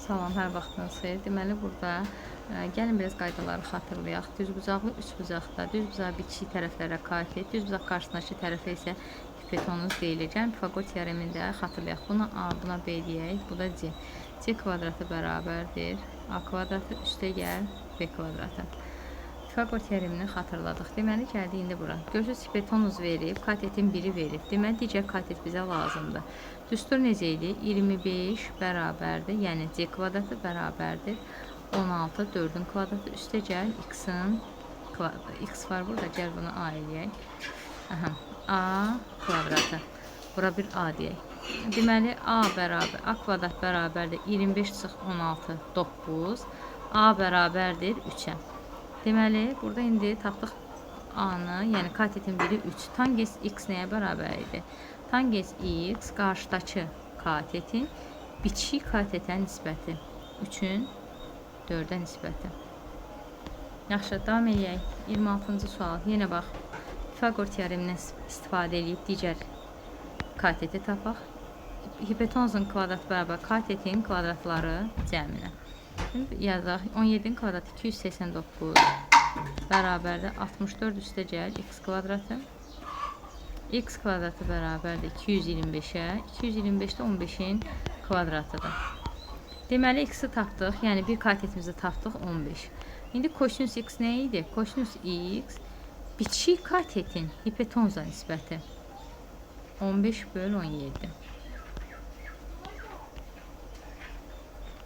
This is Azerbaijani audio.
Salam, hər vaxtınız xeyir. Deməli, burada gəlin biraz qaydaları xatırlayaq. Düzbucaqlı üçbucaqda düzbucağı bitişik tərəflərə katet, düzbucaq qarşısındakı tərəfə isə hipotenuz deyilir. Gəlin Pifaqor teoremində xatırlayaq. Buna A, buna B deyək, bu da C. C kvadratı bərabərdir A kvadratı üstə gəl B kvadratı. Pifaqor teoremini xatırladıq. Deməli, gəldi indi bura. Görürsünüz, hipotenuz verib, katetin biri verib. Deməli, digər katet bizə lazımdır. Düstur necə idi? 25 bərabərdir, yəni C kvadratı bərabərdir 16 4-ün kvadratı üstə gəl x-in kvadratı. X var burada, gəl bunu A eləyək. A kvadratı. Bura bir A deyək. Deməli, A kvadrat bərabərdir 25 çıx 16 9. A bərabərdir 3-ə. Deməli, burada indi tapdıq A-nı, yəni katetin biri 3. Tangens x nəyə bərabər idi? Tangens x qarşıdakı katetin bitişik katetə nisbəti. 3-ün 4-ə nisbəti. Yaxşı, davam edək. 26-cı sual. Yenə bax, Pifaqor teoremindən istifadə edib digər kateti tapaq. Hipotenuzun kvadratı bərabər katetin kvadratları cəminə. Yazaq. 17-nin kvadratı 289 bərabərdir 64 üstə gəl x kvadratı. X kvadratı bərabərdir 225-ə. 225 də 15-in kvadratıdır. Deməli, x-i tapdıq. Yəni, bir katetimizi tapdıq 15. İndi kosinus x nə idi? Kosinus x bitişik katetin hipotenuza nisbəti 15 bölü 17.